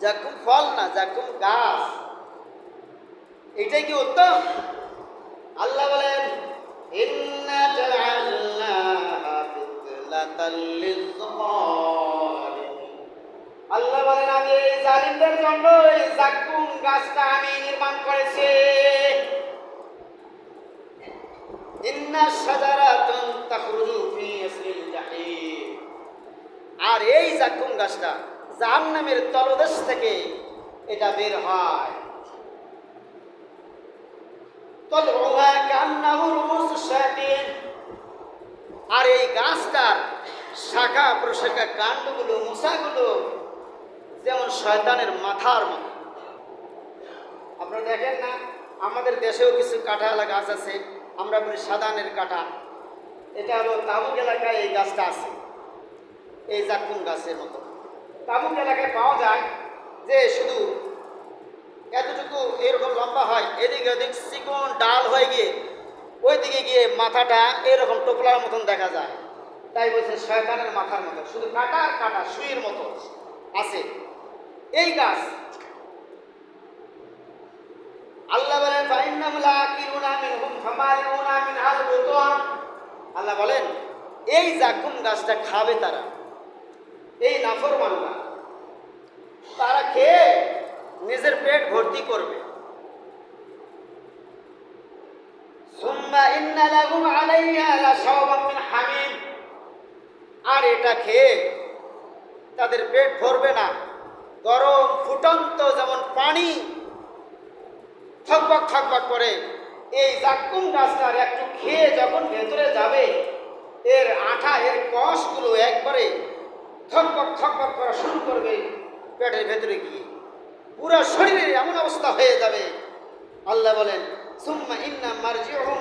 জাক্কুম ফল না, জাক্কুম গাছ, এইটাই কি উত্তম? আল্লাহ বলেন ইন্না জাআলনাহা ফিতনাতাল লিয-যালিমিন। আল্লাহ বলেন আমি এই জালিমদের জন্য এই জাক্কুম গাছটা আমি নির্মাণ করেছি। ইন্না শাজারাতুন তাখরুজু ফি আসলিল জাহিম। আর এই জাক্কুম গাছটা জাহান্নামের তলদেশ থেকে এটা বের হয়। তলউহা কান্নাহু রুউসুশ শায়াতিন। আর এই গাছটার শাখা প্রশাখা কাণ্ডগুলো মোছাগুলো যেমন শয়তানের মাথার মতো। আপনারা দেখেন না, আমাদের দেশেও কিছু কাঁঠালা গাছ আছে, আমরা বলি সাদানের কাঁঠা। এটা হলো তাবুক এলাকায় এই গাছটা আছে, এই জাক্কুম গাছের মতো। তাবুক এলাকায় পাওয়া যায় যে শুধু এতটুকু এরকম লম্বা হয়, এদিকে ওদিক চিকন ডাল হয়ে গিয়ে ওইদিকে গিয়ে মাথাটা এরকম টোপলার মতন দেখা যায়। তাই বলছে শয়তানের মাথার মতো, শুধু কাটা কাটা সুইয়ের মতো আছে এই গাছ। আল্লাহ বলেন ফাইন্নাহুম লাকিলুনা মিনহুম ফামালিউনা মিনহাল বুতুন। আল্লাহ বলেন এই জাক্কুম গাছটা খাবে তারা, এই নাফরমানরা, তারা খেয়ে নিজের পেট ভর্তি করবে। সুম্মা ইন্না লাহুম আলাইহা লাশাওবাম মিন হামিম। আর এটা খেয়ে তাদের পেট ভরবে না, গরম ফুটন্ত যেমন পানি থকবক থকবক করে এই জাক্কুম গাছটার একটু খেয়ে যখন ভেতরে যাবে, এর আঠা এর কষগুলো একবারে থকবক থকবক করা শুরু করবে পেটের ভেতরে গিয়ে, পুরো শরীরে এমন অবস্থা হয়ে যাবে। আল্লাহ বলেন সুম্মা ইন্না মারজিউহুম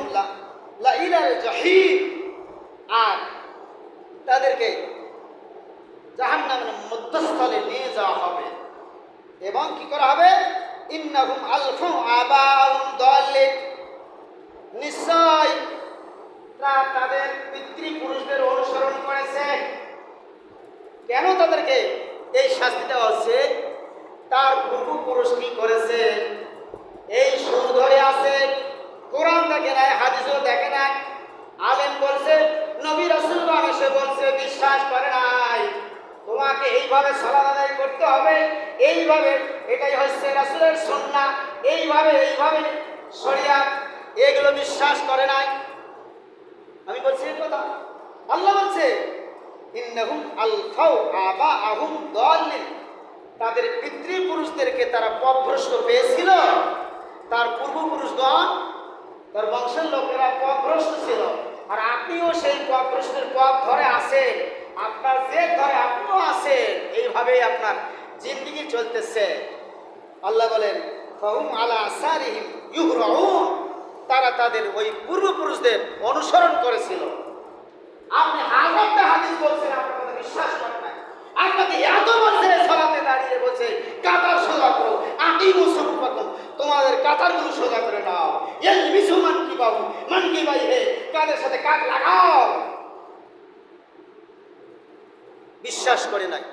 লা ইলাল জাহিম। আর তাদেরকে জাহান্নামের মধ্যস্থলে নিয়ে যাওয়া হবে এবং কি করা হবে? ইন্নাহুম আলফু আবাউম দাল্লিন। নিশ্চয় তাদের পিতৃপুরুষদের অনুসরণ করেছে। কেন তাদেরকে এই শাস্তি দেওয়া হচ্ছে? তার পূর্বপুরুষ কি করেছে? এই সুর ধরে আছে, কোরআন দেখে নাই, হাদিসও দেখে নাই, আলেম বলছে, নবী রাসূলগণ এসে বলছে, বিশ্বাস করে নাই। তোমাকে এইভাবে সালাত আদায় করতে হবে, এইভাবে, এটাই হচ্ছে রাসূলের সুন্নাহ, এইভাবে শরিয়াত, এগুলো বিশ্বাস করে নাই। আমি বলছি এই কথা, আল্লাহ বলছে ইন্নাহুম আলফাউ আবাআহুম দাল্লিন। তাদের পিতৃপুরুষদেরকে তারা পথভ্রষ্ট পেয়েছিল, তার পূর্বপুরুষগণ, তার বংশের লোকেরা পথভ্রষ্ট ছিল। আর আপনিও সেই পথভ্রষ্টের পথ ধরে আছেন, আপনার জেদ ধরে আপনিও আছেন, এইভাবেই আপনার জিন্দেগি চলতেছে। আল্লাহ বলেন ফাহুম আলা আসারিহিম ইউহরাউন। তারা তাদের ওই পূর্বপুরুষদের অনুসরণ করেছিল। আপনি হাজারটা হাদিস বলছেন, আপনার কথা বিশ্বাস করেন না। আপনাকে এত বলছে সালাতে দাঁড়িয়ে বলছে কাতার সোজা করো, আকিমু সুফফাকুম, তোমাদের কাতারগুলো সোজা করে নাও। ইলবিসু মানকিবাহু, মানকিবাইহি, কাদের সাথে কাঁধ লাগাও। বিশ্বাস করে নাই।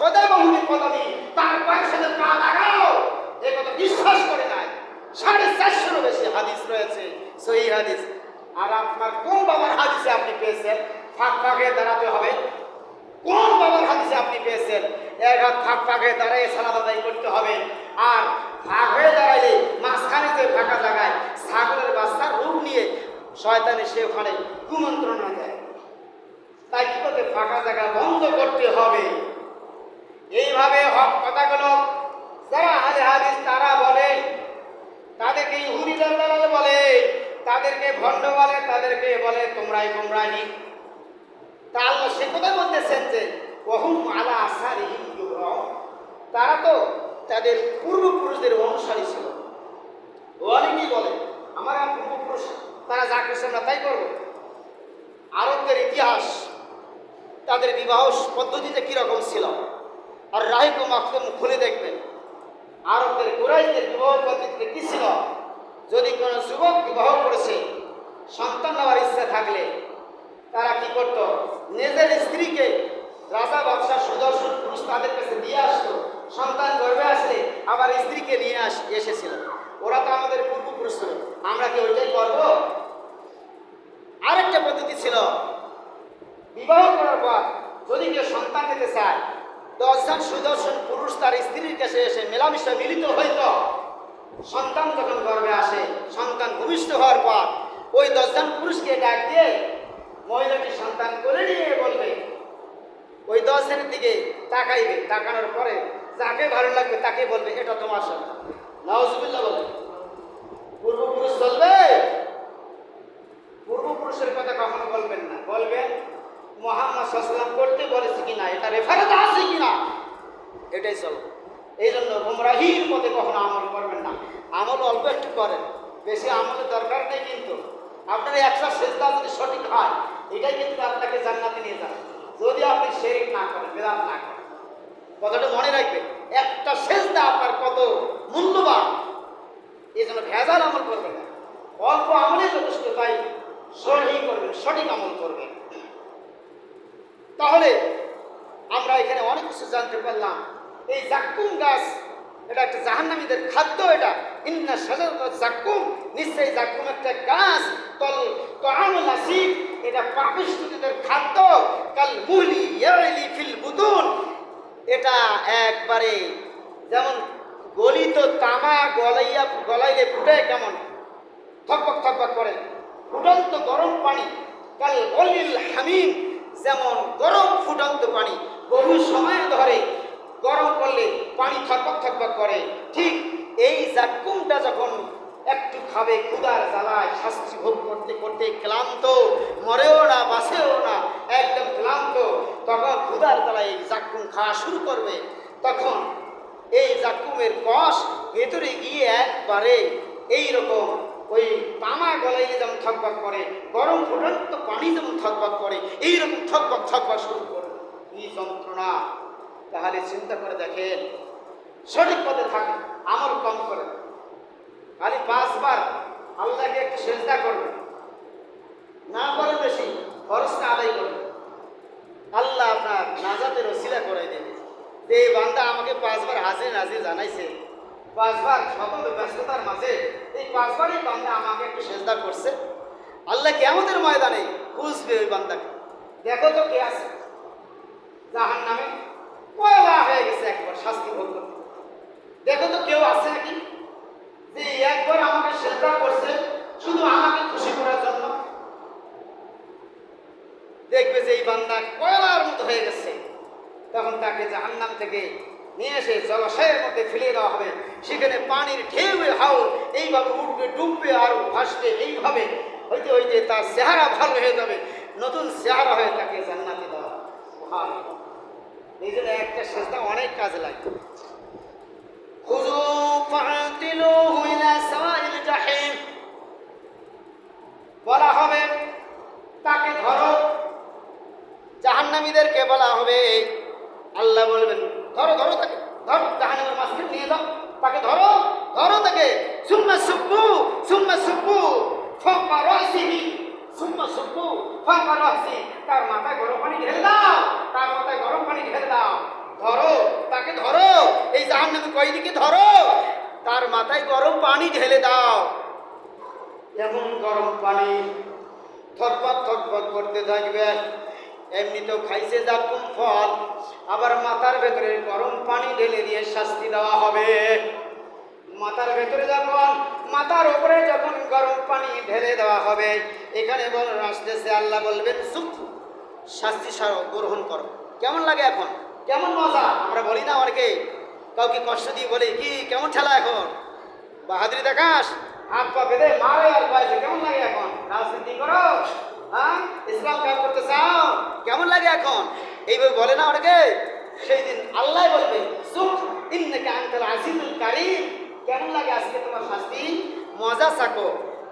কদামাহু বিকদামি, তার পায়ের সাথে পা লাগাও, এই কথা বিশ্বাস করে নাই। 450 বেশি হাদিস রয়েছে, সহিহ হাদিস। আর আপনার কোন বাবার হাদিসে আপনি পেয়েছেন ফাঁক ফাঁকে দাঁড়াতে হবে? কোন বাবার হাদিসে আপনি পেয়েছেন এক হাত ফাঁক ফাঁকে দাঁড়িয়ে সালাত আদায় করতে হবে? আর ফাঁক হয়ে দাঁড়াইলে মাঝখানে যে ফাঁকা জায়গায় ছাগলের বাচ্চার রূপ নিয়ে শয়তানে সে ওখানে কুমন্ত্রণা দেয়। তাই কি করতে ফাঁকা জায়গা বন্ধ করতে হবে। এইভাবে হক কথাগুলো যারা আহলে হাদিস তারা বলে, তাদেরকে ইহুদি দালাল বলে, তাদেরকে ভণ্ড বলে, তাদেরকে বলে তোমরাই গোমরাহি। তা আল্লাহ সে কথা বলতেছেন যে ওহুম আলা আসারিহিম ইউহরাউন, তারা তো তাদের পূর্বপুরুষদের অনুসারী ছিল। অনেকেই বলে আমার পূর্বপুরুষ তারা যা করছে আমরা তাই করবো। আরবদের ইতিহাস, তাদের বিবাহ পদ্ধতিতে কীরকম ছিল, আর রাহিক মাকতুম খুলে দেখবেন আরবদের কুরাইশদের বিবাহ পদ্ধতিতে কী ছিল। যদি কোনো যুবক বিবাহ করেছে, সন্তান নেওয়ার ইচ্ছা থাকলে তারা কি করত, নিজের স্ত্রীকে রাজা বাদশাহ সুদর্শন পুরুষ তাদের কাছে দিয়ে আসতো। সন্তান গর্ভে আসলে আবার স্ত্রীকে নিয়ে এসেছিল। ওরা তো আমাদের পূর্বপুরুষ ছিল, আমরা কি ওইটাই করবো? আরেকটা পদ্ধতি ছিল, বিবাহ করার পর যদি কেউ সন্তান নিতে চায় 10 জন সুদর্শন পুরুষ তার স্ত্রীর কাছে এসে মেলামেশা মিলিত হইত। সন্তান যখন গর্ভে আসে, সন্তান ভূমিষ্ঠ হওয়ার পর ওই 10 জন পুরুষকে ডাক দিয়ে মহিলাটি সন্তান করে নিয়ে বলবে, ওই 10 জনের দিকে তাকাইবে, তাকানোর পরে যাকে ভালো লাগবে তাকে বলবে এটা তোমার সন্তান। নাউজুবিল্লাহ বলে পূর্বপুরুষ বলবে? পূর্বপুরুষের কথা কখনো বলবেন না, বলবেন মুহাম্মদ সাল্লাল্লাহু আলাইহি ওয়াসাল্লাম করতে বলেছে কিনা, এটা রেফারেন্স আছে কিনা, এটাই চলো। এই জন্য গুমরাহির পথে কখনো আমল করবেন না। আমল অল্প একটু করেন, বেশি আমলের দরকার নেই। কিন্তু আপনার 100 সেজদা যদি সঠিক হয়, এটাই কিন্তু আপনাকে জান্নাতে নিয়ে যাবে, যদি আপনি শিরক না করেন, বিদআত না করেন। কথাটা মনে রাখবেন, একটা সেজদা আপনার কত মূল্যবান। এই জন্য ভেজাল আমল করবেন না, অল্প আমলে যথেষ্ট, তাই সঠিক করবেন, সঠিক আমল করবেন। তাহলে আমরা এখানে অনেক কিছু জানতে পারলাম। এই জাক্কুম গাছ এটা একটা জাহান্নামীদের খাদ্য। এটা ইন্না শাজারাতাজ জাক্কুম, নিশ্চয়ই জাক্কুম একটা গাছ, তাআমুল আসিফ, এটা পাপিষ্ঠদের খাদ্য। কাল মুহলি ইয়াইলি ফিল বুতুন, এটা একবারে যেমন গলিত তামা গলাইলে ফুটে কেমন থকবক থকবক করে, ফুটন্ত গরম পানি। কাল গলিল হামিম, যেমন গরম ফুটন্ত পানি বহু সময় ধরে গরম করলে পানি থকবক থকবক করে, ঠিক এই জাক্কুমটা যখন একটু খাবে ক্ষুধার জ্বালায়, শাস্তি ভোগ করতে করতে ক্লান্ত, মরেও না বাঁচেও না, একদম ক্লান্ত, তখন ক্ষুধার জ্বালায় এই জাক্কুম খাওয়া শুরু করবে। তখন এই জাক্কুমের কষ ভেতরে গিয়ে একবারে এইরকম ওই তামা গলাইলে যেমন থকবক করে, গরম ফুটন্ত পানি যেমন থকবক করে, এইরকম থকবক থকবক শুরু করে। কি যন্ত্রণা! তাহলে চিন্তা করে দেখেন, সঠিক পথে থাকে, আমল কম করে, খালি 5 বার আল্লাহকে একটু সেজদা করবে, না করে বেশি খরচটা আদায় করবে, আল্লাহ আপনার নাজাতের ওসিলা করে দেবে। এই বান্দা আমাকে 5 বার হাজির নাজির জানাইছে, 5 বার শত ব্যস্ততার মাঝে এই 5 বারই বান্দা আমাকে একটু সেজদা করছে। আল্লাহ কিয়ামতের ময়দানে খুঁজবে ওই বান্দাকে, দেখো তো কে আছে জাহান্নামে পয়লা হয়ে গেছে একবার শাস্তি ভোগ করতে, দেখো তো কেউ আছে নাকি যে একবার আমাকে সেজদা করছে শুধু আমাকে খুশি করার জন্য। দেখবে যে এই বান্দা কয়লার মতো হয়ে গেছে, তখন তাকে জাহান্নাম থেকে নিয়ে এসে জলাশয়ের মধ্যে ফেলে দেওয়া হবে। সেখানে পানির ঢেউ হাওর এইভাবে উঠবে, ডুববে আর ভাসবে, এইভাবে হইতে হইতে তার চেহারা ভালো হয়ে যাবে, নতুন চেহারা হয়ে তাকে জান্নাতে দেওয়া। এই জন্য একটা সেজদা অনেক কাজে লাগে। খুযু ফাআতিলুহু ইলা সাওয়াইল জাহিম, বলা হবে তাকে ধরো জাহান্নামের জাহান্নামীদেরকে বলা হবে, আল্লাহ বলবেন ধরো ধরো তাকে, ধরো জাহান্নামের মাঝখানে নিয়ে যাও, তাকে ধরো ধরো তাকে, সুম্মা সুব্বু ফাওকা রাসিহি, সুম্মা সুব্বু ফাওকা রাসিহি, তার মাথায় গরম পানি ঢেলে দাও, তার মাথায় গরম পানি ঢেলে দাও, ধরো তাকে ধরো, এই জাহান্নামী কয়েদিকে ধরো, তার মাথায় গরম পানি ঢেলে দাও। এমন গরম পানি থরপথ করতে থাকবে। এমনিতেও খাইছে জাকুম ফল, আবার মাথার ভেতরে গরম পানি ঢেলে দিয়ে শাস্তি দেওয়া হবে। মাথার ভেতরে যখন, মাথার উপরে যখন গরম পানি ঢেলে দেওয়া হবে, এখানে আসতেছে আল্লাহ বলবেন চুপ, শাস্তি গ্রহণ করো। কেমন লাগে এখন? কেমন মজা? আমরা বলি না অনেকে, কাউকে কষ্ট দিয়ে বলি কি কেমন ঠেলা এখন, বাহাদুরি দেখাস, হাত পা বেঁধে মারে আর পাইছে, কেমন লাগে এখন? রাজনীতি করো, হ্যাঁ, ইসলাম কাজ করতে চাও, কেমন লাগে এখন? এইভাবে বলে না অনেকে। সেই দিন আল্লাহ বলবে সুখ ইন্নাকা আনতাল আজিজুল কারীম, কেমন লাগে আজকে তোমার শাস্তি? মজা থাকো,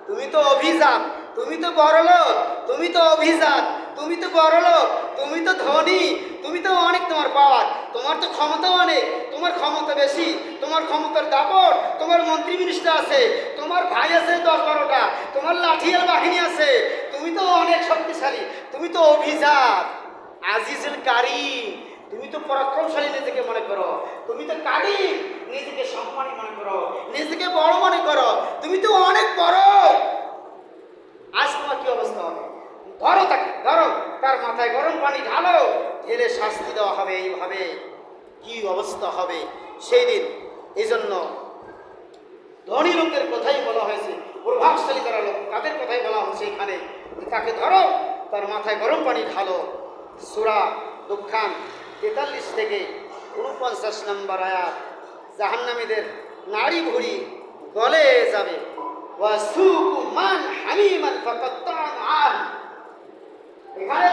তুমি তো অভিজাত, তুমি তো বড়লোক, তুমি তো অভিজাত, তুমি তো বড়লোক, তুমি তো ধনী, তুমি তো অনেক তোমার পাওয়ার, তোমার তো ক্ষমতাও অনেক, তোমার ক্ষমতা বেশি, তোমার ক্ষমতার দাপট, তোমার মন্ত্রী মিনিস্টার আছে, তোমার ভাই আছে 10-12টা, তোমার লাঠিয়াল বাহিনী আছে, তুমি তো অনেক শক্তিশালী, তুমি তো অভিজাত, আজিজুল কারীম, তুমি তো পরাক্রমশালী নিজেকে মনে করো, তুমি তো কারীম, নিজেকে সম্মানী মনে করো, নিজেকে বড় মনে করো, তুমি তো অনেক বড়। আজ তোমার কি অবস্থা হবে? ধরো তাকে, ধরো, তার মাথায় গরম পানি ঢালো, ঢেলে শাস্তি দেওয়া হবে। এইভাবে কি অবস্থা হবে সেই দিন। এই জন্য ধনী লোকের কথাই বলা হয়েছে, প্রভাবশালী যারা লোক তাদের কথাই বলা হয়েছে এখানে, তাকে ধরো, তার মাথায় গরম পানি ঢালো। সূরা দুখান 43 থেকে 49 নম্বর আয়াত। জাহান্নামীদের নাড়ি ভুড়ি গলে যাবে। ওয়াসুকু মান হামিমান ফাকাত্তাআন, এখানে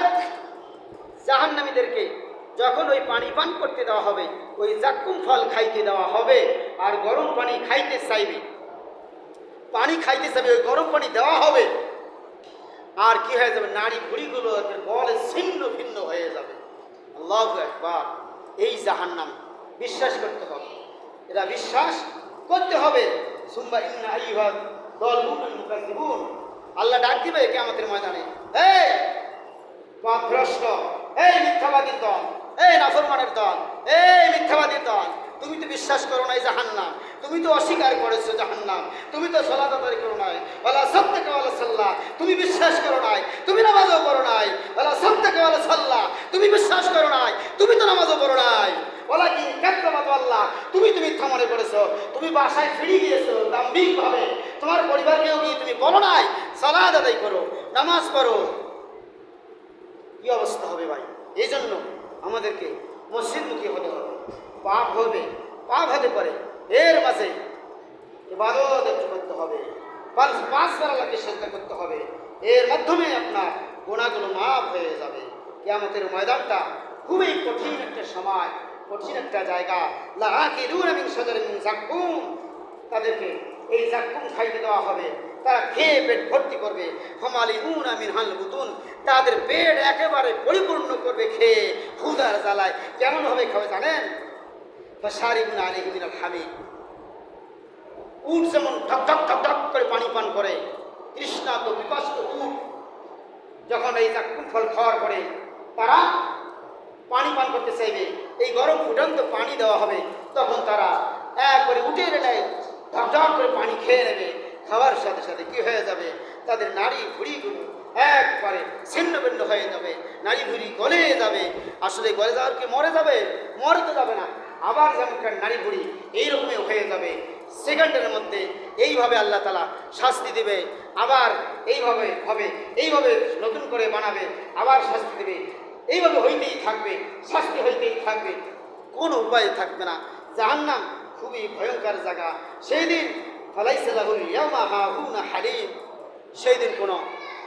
জাহান্নামীদেরকে যখন ওই পানি পান করতে দেওয়া হবে, ওই জাক্কুম ফল খাইতে দেওয়া হবে, আর গরম পানি খাইতে চাইবে, পানি খাইতে চাইবে, ওই গরম পানি দেওয়া হবে, আর কি হয়ে যাবে? নাড়ি ভুড়িগুলো বলে ছিন্ন ভিন্ন হয়ে যাবে। আল্লাহু আকবার। এই জাহান্নাম বিশ্বাস করতে হবে, এটা বিশ্বাস করতে হবে। সুম্মা ইন্না আইয়ুহাদ দাল্লুনাল মুকাজ্জিবুন, আল্লাহ ডাক দিবে কিয়ামতের ময়দানে, এই পথভ্রষ্ট, এই মিথ্যাবাদীর দল, এই নাফরমানের দল, এই মিথ্যাবাদীর দল, তুমি তো বিশ্বাস করো নাই জাহান্নাম, তুমি তো অস্বীকার করেছো জাহান্নাম, তুমি তো সালাত আদায় করো নাই, ওয়ালা সাদ্দাকা ওয়ালা সাল্লাহ, তুমি বিশ্বাস করো নাই, তুমি নামাজও পড়ো নাই, ওয়ালা সাদ্দাকা ওয়ালা সাল্লাহ, তুমি বিশ্বাস করো নাই, তুমি তো নামাজও পড়ো নাই, ওয়ালাকিন কাযযাবা আল্লাহ, তুমি তো মিথ্যা মনে করেছো, তুমি বাসায় ফিরে গিয়েছো দাম্ভিকভাবে, তোমার পরিবারকেও গিয়ে তুমি বলো নাই সালাত আদায় করো, নামাজ পড়ো। কি অবস্থা হবে ভাই? এই জন্য আমাদেরকে মসজিদমুখী হতে হবে। পাপ হবে, পাপ হতে পারে, এর মাঝে ইবাদত একটু করতে হবে, 5 বার আল্লাহকে সিজদা করতে হবে, এর মাধ্যমে আপনার গুনাহগুলো মাফ হয়ে যাবে। কিয়ামতের ময়দানটা খুবই কঠিন একটা সময়, কঠিন একটা জায়গা। লাআকিলুনা মিন শাজারিন মিন যাক্কুম, তাদেরকে এই যাক্কুম খাইতে দেওয়া হবে, তারা খেয়ে পেট ভর্তি করবে। ফামালিউনা মিনহাল বুতুন, তাদের পেট একেবারে পরিপূর্ণ করবে খেয়ে, ক্ষুধার জ্বালায়। কেমনভাবে খাবে জানেন? ফাশারিবুনা আলাইহি মিনাল হামিম, উট যেমন ঢক ঢক ঢক ঢক করে পানি পান করে, তৃষ্ণার্ত পিপাসিত উট যখন এই জাক্কুম ফল খাওয়ার পরে তারা পানি পান করতে চাইবে, এই গরম ফুটন্ত পানি দেওয়া হবে, তখন তারা একবারে উঠে নেয়, ঢক ঢক করে পানি খেয়ে নেবে। খাওয়ার সাথে সাথে কি হয়ে যাবে? তাদের নাড়ি ভুড়িগুলো একবারে ছিন্ন ভিন্ন হয়ে যাবে, নাড়ি ভুড়ি গলে যাবে। আসলে গলে যাওয়ার কি মরে যাবে? মরে তো যাবে না, আবার যেমনকার নাড়ি ভুড়ি এইরকমই হয়ে যাবে। সেকেন্ডের মধ্যে এইভাবে আল্লাহ তাআলা শাস্তি দেবে, আবার এইভাবে হবে, এইভাবে নতুন করে বানাবে, আবার শাস্তি দেবে, এইভাবে হইতেই থাকবে, শাস্তি হইতেই থাকবে, কোনো উপায় থাকবে না। জাহান্নাম খুবই ভয়ঙ্কর জায়গা। সেই দিন ফালাইসা লাহুল ইয়াওমা হাহুনা হালিম, সেই দিন কোনো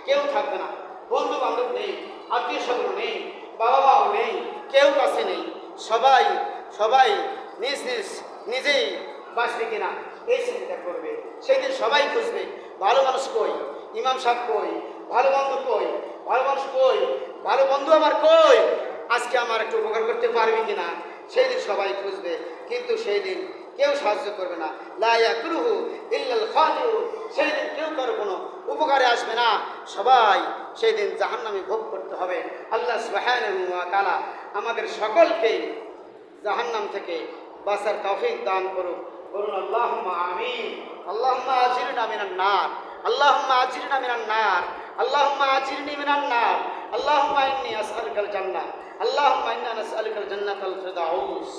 কেউ থাকবে না, বন্ধু বান্ধব নেই, আত্মীয় স্বজন নেই, বাবা মাও নেই, কেউ কাছে নেই, সবাই সবাই নিজ নিজ নিজেই বাঁচবে কিনা এই চিন্তা করবে। সেই দিন সবাই খুঁজবে ভালো মানুষ কই, ইমাম সাহেব কই, ভালো বন্ধু কই, ভালো মানুষ কই, ভালো বন্ধু আমার কই, আজকে আমার একটু উপকার করতে পারবি কিনা, সেই দিন সবাই খুঁজবে, কিন্তু সেই দিন কেউ সাহায্য করবে না। লা ইয়াকরুহু ইল্লাল খাদিউন, সেই দিন কেউ কারো কোনো উপকারে আসবে না, সবাই সেই দিন জাহান্নামে ভোগ করতে হবে। আল্লাহ সুবহানাহু ওয়া তাআলা আমাদের সকলকেই জাহান্নাম থেকে বাঁচার তৌফিক দান করুন। বলুন আল্লাহুম্মা আমিন। আল্লাহুম্মা আজিরনা মিনান নার, আল্লাহুম্মা আজিরনা মিনান নার, আল্লাহুম্মা আজিরনি মিনান নার, আল্লাহুম্মা ইন্নী আসআলুকাল জান্নাহ, আল্লাহুম্মা ইন্না নাসআলুকাল জান্নাতাল ফিরদাউস।